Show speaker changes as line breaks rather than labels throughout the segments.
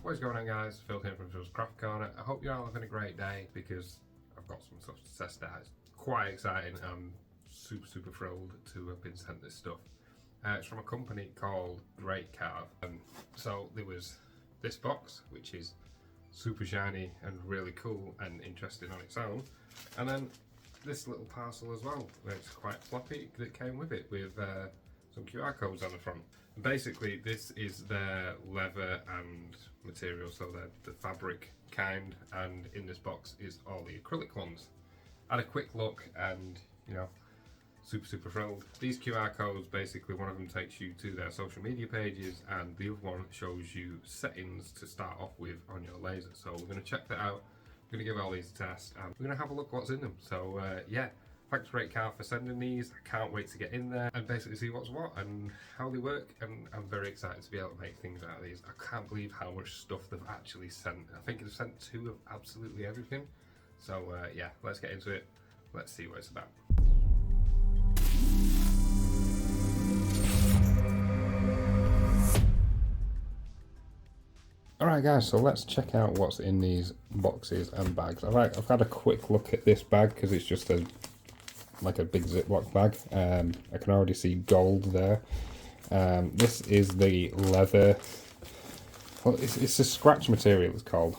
What is going on, guys? Phil here from Phil's Craft Corner. I hope you're all having a great day because I've got some stuff to test out. It's quite exciting. I'm super thrilled to have been sent this stuff. It's from a company called Greatcarve. So there was this box, which is super shiny and really cool and interesting on its own, and then this little parcel as well, where it's quite floppy, that came with it with some QR codes on the front. And basically, this is their leather and material, so they're the fabric kind, and in this box is all the acrylic ones. I had a quick look and, you know, super thrilled. These QR codes, basically one of them takes you to their social media pages and the other one shows you settings to start off with on your laser. So we're going to check that out. We're going to give all these a test and we're going to have a look what's in them. So yeah, thanks Greatcarve for sending these. I can't wait to get in there and basically see what's what and how they work, and I'm very excited to be able to make things out of these. I can't believe how much stuff they've actually sent. I think they've sent 2 of absolutely everything. So yeah, let's get into it. Let's see what it's about. Alright guys, so let's check out what's in these boxes and bags. I've had a quick look at this bag because it's just like a big Ziploc bag. I can already see gold there. This is the leather, well it's a scratch material it's called.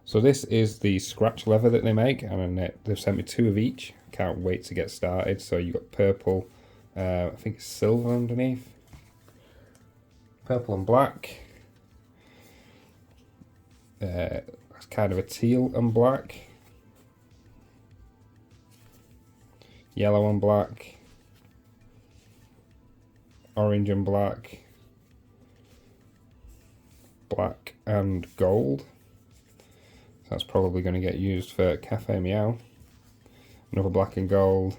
So this is the scratch leather that they make, and they've sent me 2 of each. Can't wait to get started. So you've got purple, I think it's silver underneath. Purple and black. That's kind of a teal and black, yellow and black, orange and black, black and gold. So that's probably going to get used for Cafe Meow. Another black and gold,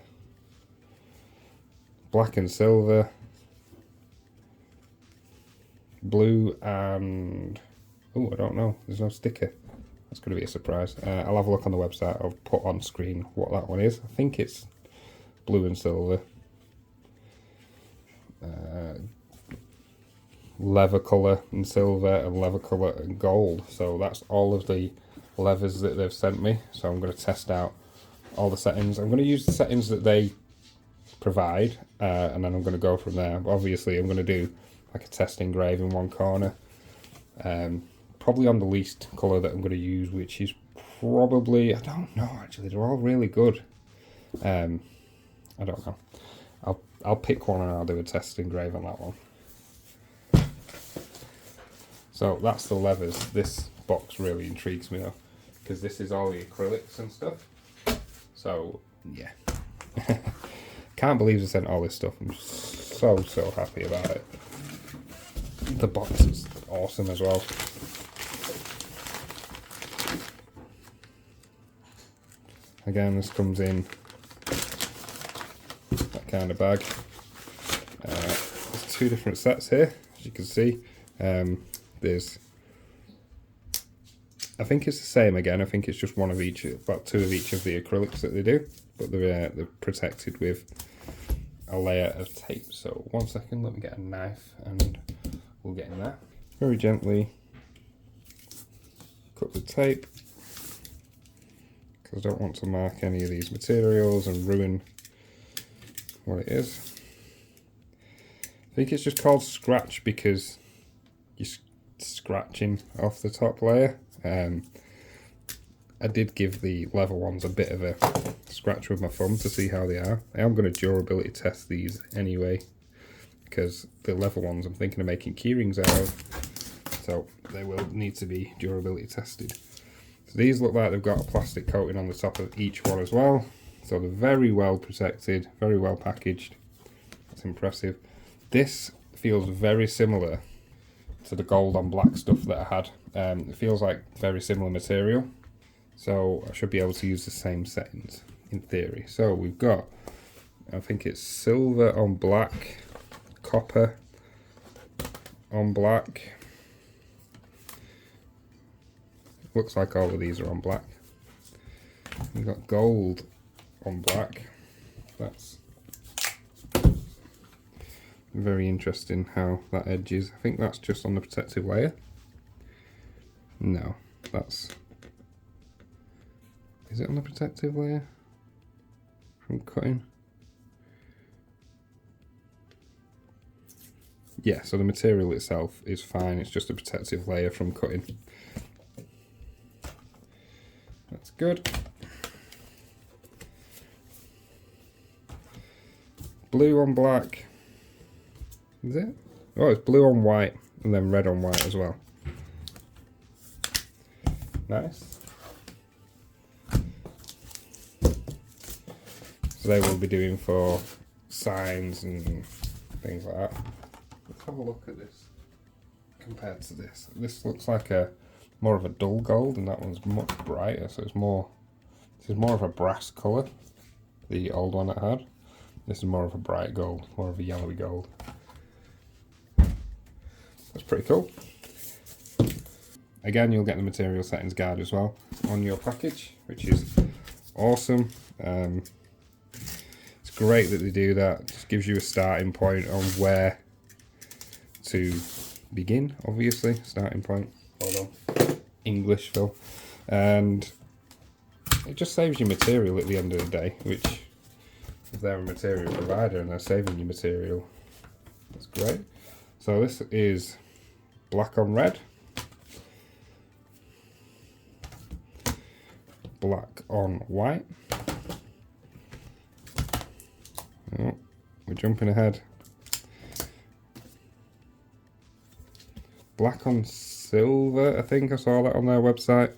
black and silver, blue and... oh, I don't know. There's no sticker. That's going to be a surprise. I'll have a look on the website. I'll put on screen what that one is. I think it's blue and silver. Leather colour and silver, and leather colour and gold. So that's all of the leathers that they've sent me. So I'm going to test out all the settings. I'm going to use the settings that they provide, and then I'm going to go from there. Obviously, I'm going to do like a test engrave in one corner. Probably on the least colour that I'm going to use, which is probably, I don't know actually, they're all really good. I don't know. I'll pick one and I'll do a test engrave on that one. So that's the leathers. This box really intrigues me though, because this is all the acrylics and stuff. So yeah. Can't believe they sent all this stuff. I'm so happy about it. The box is awesome as well. Again, this comes in that kind of bag. There's 2 different sets here, as you can see. There's, I think it's the same again. I think it's just one of each, about 2 of each of the acrylics that they do, but they're protected with a layer of tape. So 1 second, let me get a knife and we'll get in there. Very gently cut the tape, because I don't want to mark any of these materials and ruin what it is. I think it's just called scratch because you're scratching off the top layer. I did give the leather ones a bit of a scratch with my thumb to see how they are. I am going to durability test these anyway, because the leather ones I'm thinking of making keyrings out of, so they will need to be durability tested. So these look like they've got a plastic coating on the top of each one as well, so they're very well protected, very well packaged. That's impressive. This feels very similar to the gold on black stuff that I had. It feels like very similar material, so I should be able to use the same settings in theory. So we've got, I think it's silver on black, copper on black. Looks like all of these are on black. We've got gold on black. That's very interesting how that edges. I think that's just on the protective layer. No, that's... Is it on the protective layer from cutting? Yeah, so the material itself is fine, it's just a protective layer from cutting. That's good. Blue on black. Is it? Oh, it's blue on white and then red on white as well. Nice. So they will be doing for signs and things like that. Let's have a look at this compared to this. This looks like a more of a dull gold, and that one's much brighter. So it's more. This is more of a brass colour. The old one it had. This is more of a bright gold, more of a yellowy gold. That's pretty cool. Again, you'll get the material settings guide as well on your package, which is awesome. It's great that they do that. It just gives you a starting point on where to begin, obviously. Starting point. Hold on. English, Phil. And it just saves you material at the end of the day, which, if they're a material provider and they're saving you material, that's great. So this is black on red, black on white. Oh, we're jumping ahead. Black on silver, I think I saw that on their website.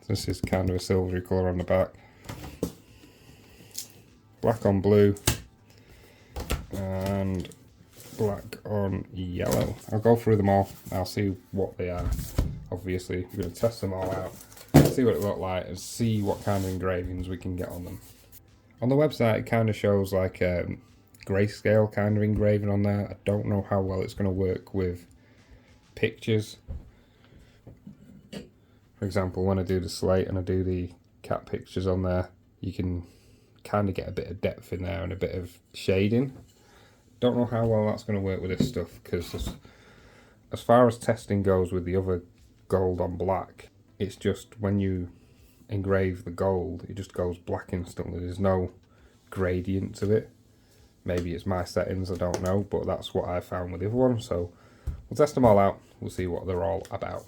This is kind of a silvery colour on the back. Black on blue and black on yellow. I'll go through them all. I'll see what they are. Obviously, we're going to test them all out, see what it look like, and see what kind of engravings we can get on them. On the website, it kind of shows like a grayscale kind of engraving on there. I don't know how well it's going to work with pictures. For example, when I do the slate and I do the cat pictures on there, you can kind of get a bit of depth in there and a bit of shading. Don't know how well that's going to work with this stuff, because as far as testing goes with the other gold on black, it's just when you engrave the gold, it just goes black instantly. There's no gradient to it. Maybe it's my settings, I don't know, but that's what I found with the other one. So we'll test them all out, we'll see what they're all about.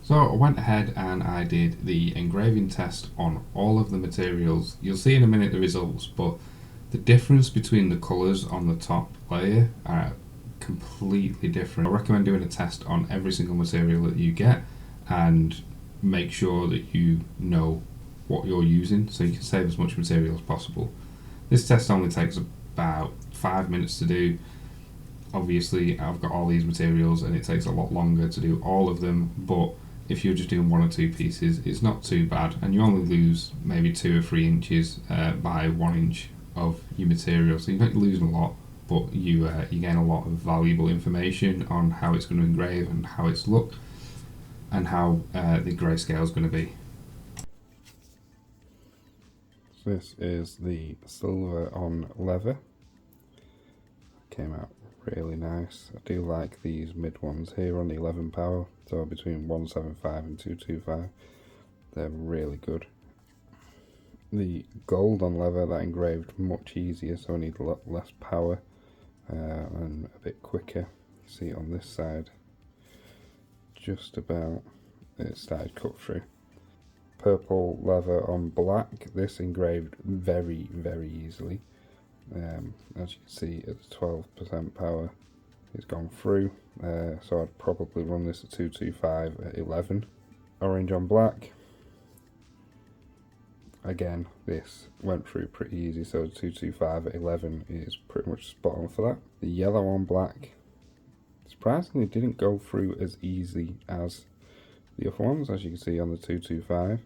So I went ahead and I did the engraving test on all of the materials. You'll see in a minute the results, but the difference between the colours on the top layer are completely different. I recommend doing a test on every single material that you get and make sure that you know what you're using so you can save as much material as possible. This test only takes about 5 minutes to do. Obviously I've got all these materials and it takes a lot longer to do all of them, but if you're just doing 1 or 2 pieces, it's not too bad, and you only lose maybe 2 or 3 inches by 1 inch of your material, so you're not losing a lot, but you gain a lot of valuable information on how it's going to engrave and how it's looked and how the grayscale is going to be. This is the silver on leather. Came out really nice. I do like these mid ones here on the 11 power, so between 175 and 225. They're really good. The gold on leather, that engraved much easier, so I need a lot less power and a bit quicker. See it on this side, just about, it started cut through. Purple leather on black, this engraved very, very easily. As you can see, at 12% power, it's gone through, so I'd probably run this at 225 at 11. Orange on black, again, this went through pretty easy, so 225 at 11 is pretty much spot on for that. The yellow on black, surprisingly didn't go through as easy as the other ones, as you can see on the 225.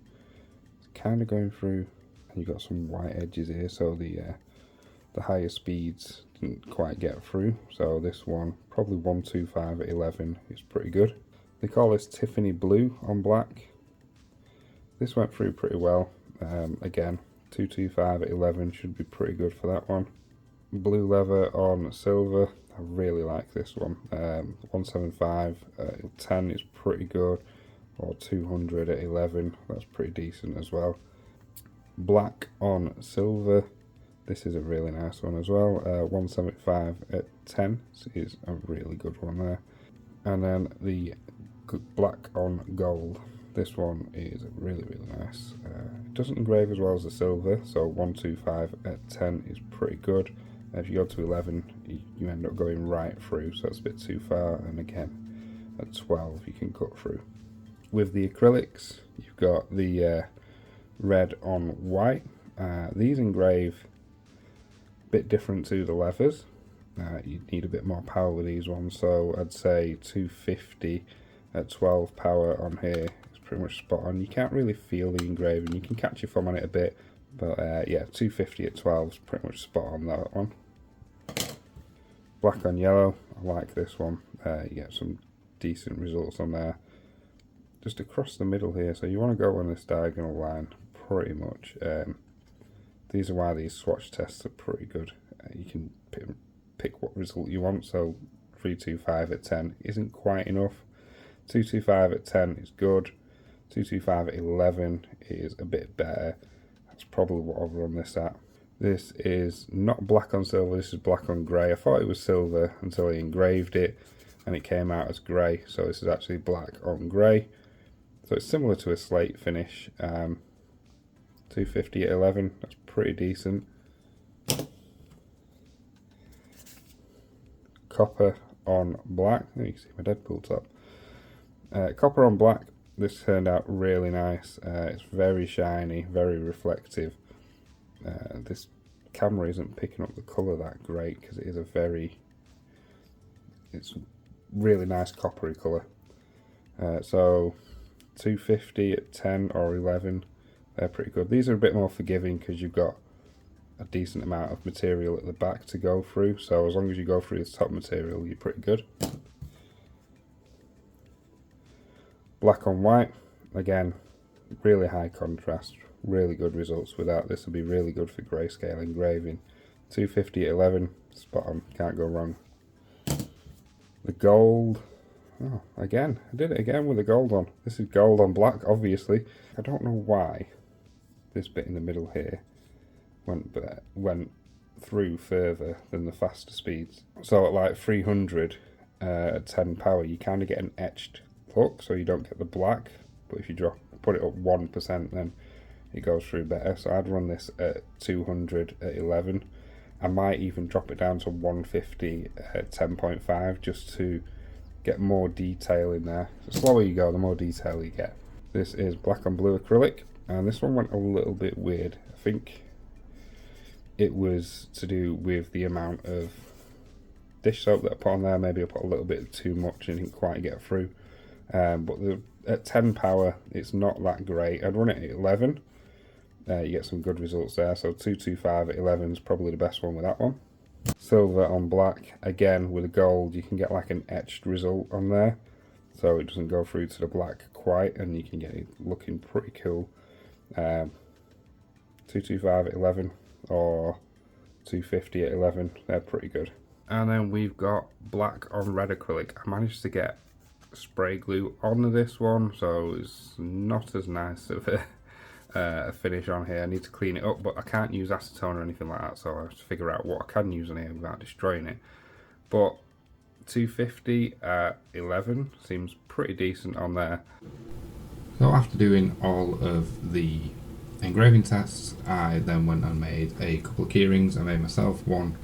It's kind of going through, and you've got some white edges here, so the higher speeds didn't quite get through, so this one, probably 125 at 11 is pretty good. They call this Tiffany blue on black. This went through pretty well. Again, 225 at 11 should be pretty good for that one. Blue leather on silver,
I really like this one. 175 at 10 is pretty good, or 200 at 11, that's pretty decent as well. Black on silver, this is a really nice one as well. 175 at 10 is a really good one there. And then the black on gold, this one is really nice. It doesn't engrave as well as the silver, so 125 at 10 is pretty good. If you go to 11, you end up going right through, so that's a bit too far. And again, at 12, you can cut through. With the acrylics, you've got the red on white. These engrave a bit different to the leathers. You need a bit more power with these ones, so I'd say 250 at 12 power on here is pretty much spot on. You can't really feel the engraving, you can catch your thumb on it a bit, but yeah, 250 at 12 is pretty much spot on that one. Black on yellow, I like this one. You get some decent results on there. Just across the middle here, so you want to go on this diagonal line pretty much. These are why these swatch tests are pretty good. You can pick what result you want, so 325 at 10 isn't quite enough. 225 at 10 is good. 225 at 11 is a bit better. That's probably what I'll run this at. This is not black on silver, this is black on grey. I thought it was silver until I engraved it and it came out as grey, so this is actually black on grey. So it's similar to a slate finish. 250 at 11, that's pretty decent. Copper on black, you can see my Deadpool top. Copper on black, this turned out really nice. It's very shiny, very reflective. This camera isn't picking up the colour that great because it is it's really nice coppery colour. So 250 at 10 or 11, they're pretty good. These are a bit more forgiving because you've got a decent amount of material at the back to go through, so as long as you go through the top material, you're pretty good. Black on white, again, really high contrast, really good results with that. This will be really good for grayscale engraving. 250 at 11, spot on, can't go wrong. The gold, oh, again, I did it again with the gold on. This is gold on black, obviously. I don't know why this bit in the middle here went through further than the faster speeds. So at like 300 at 10 power, you kind of get an etched look, so you don't get the black. But if you put it up 1%, then it goes through better. So I'd run this at 200 at 11. I might even drop it down to 150 at 10.5 just to get more detail in there. The slower you go, the more detail you get. This is black on blue acrylic, and this one went a little bit weird. I think it was to do with the amount of dish soap that I put on there. Maybe I put a little bit too much and didn't quite get through. But at 10 power, it's not that great. I'd run it at 11. You get some good results there. So 225 at 11 is probably the best one with that one. Silver on black, again with the gold, you can get like an etched result on there. So it doesn't go through to the black quite, and you can get it looking pretty cool. 225 at 11 or 250 at 11, they're pretty good. And then we've got black on red acrylic. I managed to get spray glue on this one, so it's not as nice of a finish on here. I need to clean it up, but I can't use acetone or anything like that, so I have to figure out what I can use on here without destroying it. But 250 at 11 seems pretty decent on there. So after doing all of the engraving tests, I then went and made a couple of keyrings. I made myself one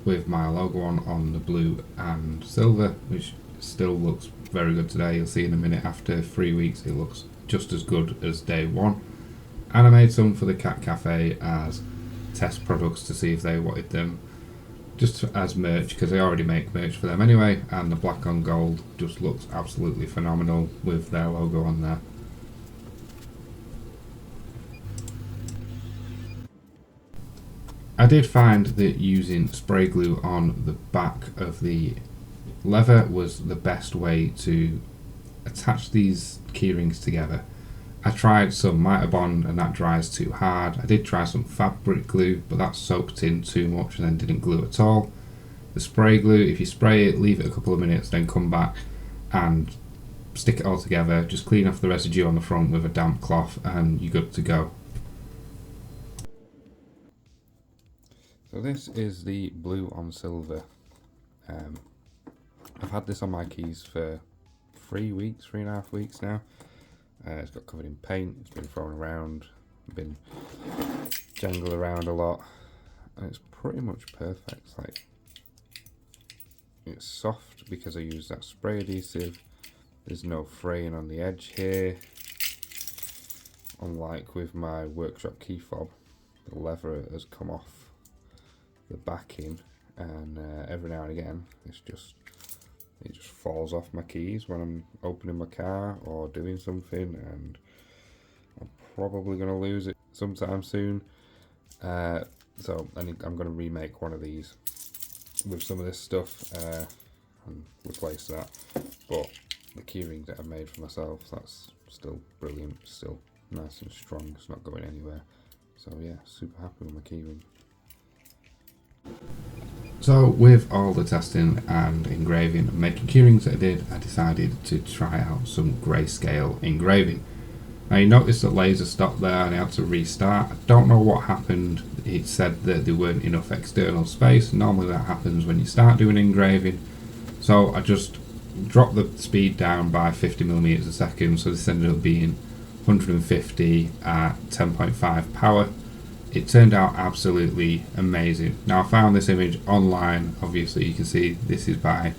with my logo on the blue and silver, which still looks very good today. You'll see in a minute, after 3 weeks it looks just as good as day one. And I made some for the Cat Cafe as test products to see if they wanted them just as merch, because they already make merch for them anyway. And the black on gold just looks absolutely phenomenal with their logo on there. I did find that using spray glue on the back of the leather was the best way to attach these keyrings together. I tried some Mitre Bond and that dries too hard. I did try some fabric glue, but that soaked in too much and then didn't glue at all.
the spray glue. If you spray it, leave it a couple of minutes, then come back and stick it all together. Just clean off the residue on the front with a damp cloth and you're good to go.
So this is the blue on silver. I've had this on my keys for 3.5 weeks now. It's got covered in paint, it's been thrown around, been jangled around a lot, and it's pretty much perfect. Like, it's soft because I use that spray adhesive. There's no fraying on the edge here, unlike with my workshop key fob. The leather has come off the backing, and every now and again it just falls off my keys when I'm opening my car or doing something, and I'm probably going to lose it sometime soon. So I'm going to remake one of these with some of this stuff and replace that. But the keyring that I made for myself, that's still brilliant, still nice and strong, it's not going anywhere. So yeah, super happy with my keyring.
So with all the testing and engraving and making keyrings that I did, I decided to try out some grayscale engraving. Now you notice that laser stopped there and I had to restart. I don't know what happened. It said that there weren't enough external space. Normally that happens when you start doing engraving. So I just dropped the speed down by 50mm a second, so this ended up being 150 at 10.5 power. It turned out absolutely amazing. Now I found this image online. Obviously you can see this is by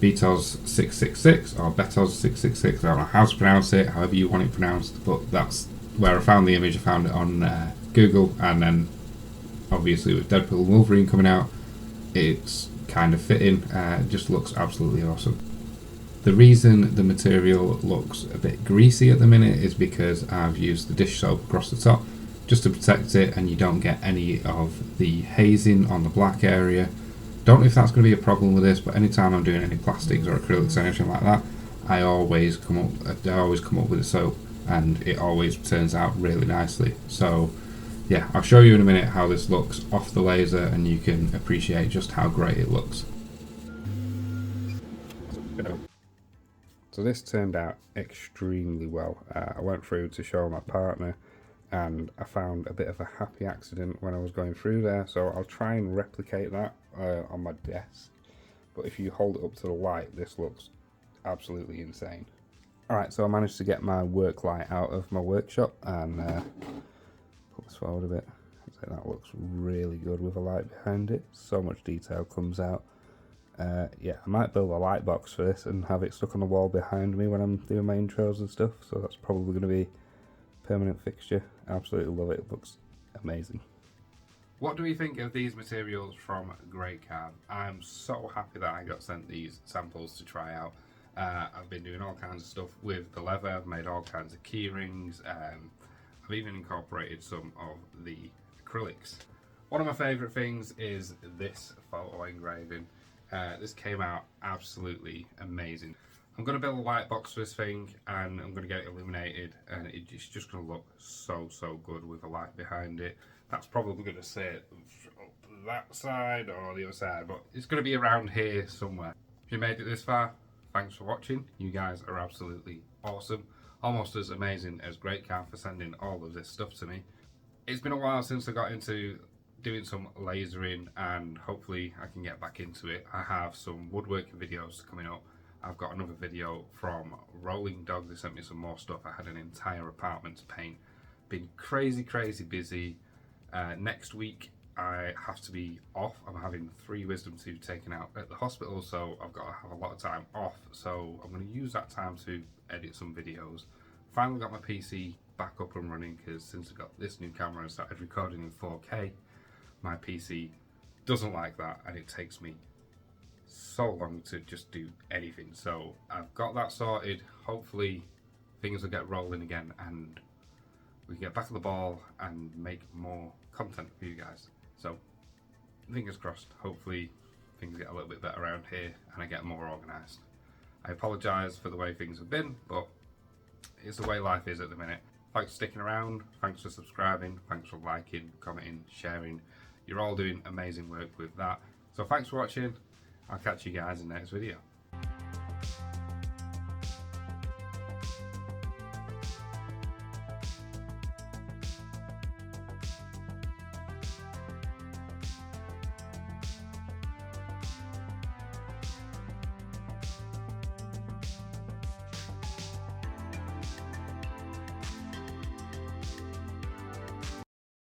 Betos666 or Betos666. I don't know how to pronounce it, however you want it pronounced, but that's where I found the image. I found it on Google, and then obviously with Deadpool and Wolverine coming out, it's kind of fitting. It just looks absolutely awesome. The reason the material looks a bit greasy at the minute is because I've used the dish soap across the top just to protect it, and you don't get any of the hazing on the black area. Don't know if that's going to be a problem with this, but anytime I'm doing any plastics or acrylics or anything like that, I always come up with a soap, and it always turns out really nicely. So yeah, I'll show you in a minute how this looks off the laser, and you can appreciate just how great it looks.
So this turned out extremely well. I went through to show my partner, and I found a bit of a happy accident when I was going through there, so I'll try and replicate that on my desk. But if you hold it up to the light, this looks absolutely insane. Alright, so I managed to get my work light out of my workshop and put this forward a bit. So that looks really good with a light behind it. So much detail comes out. Yeah, I might build a light box for this and have it stuck on the wall behind me when I'm doing my intros and stuff, so that's probably going to be a permanent fixture. Absolutely love it, it looks amazing.
What do we think of these materials from Greatcarve? I'm so happy that I got sent these samples to try out. I've been doing all kinds of stuff with the leather, I've made all kinds of key rings, I've even incorporated some of the acrylics. One of my favourite things is this photo engraving. This came out absolutely amazing. I'm going to build a light box for this thing, and I'm going to get it illuminated, and it's just going to look so good with a light behind it. That's probably going to sit up that side or the other side, but it's going to be around here somewhere. If you made it this far, thanks for watching. You guys are absolutely awesome. Almost as amazing as Greatcarve for sending all of this stuff to me. It's been a while since I got into doing some lasering, and hopefully I can get back into it. I have some woodworking videos coming up. I've got another video from Rolling Dog. They sent me some more stuff. I had an entire apartment to paint. Been crazy busy. Next week I have to be off. I'm having 3 wisdom teeth taken out at the hospital, so I've got to have a lot of time off. So I'm going to use that time to edit some videos. Finally got my PC back up and running, because since I got this new camera and started recording in 4K, my PC doesn't like that, and it takes me so long to just do anything. So I've got that sorted. Hopefully things will get rolling again, and we get back on the ball and make more content for you guys. So fingers crossed, hopefully things get a little bit better around here and I get more organised. I apologise for the way things have been, but it's the way life is at the minute. Thanks for sticking around, thanks for subscribing, thanks for liking, commenting, sharing. You're all doing amazing work with that. So thanks for watching. I'll catch you guys in the next video.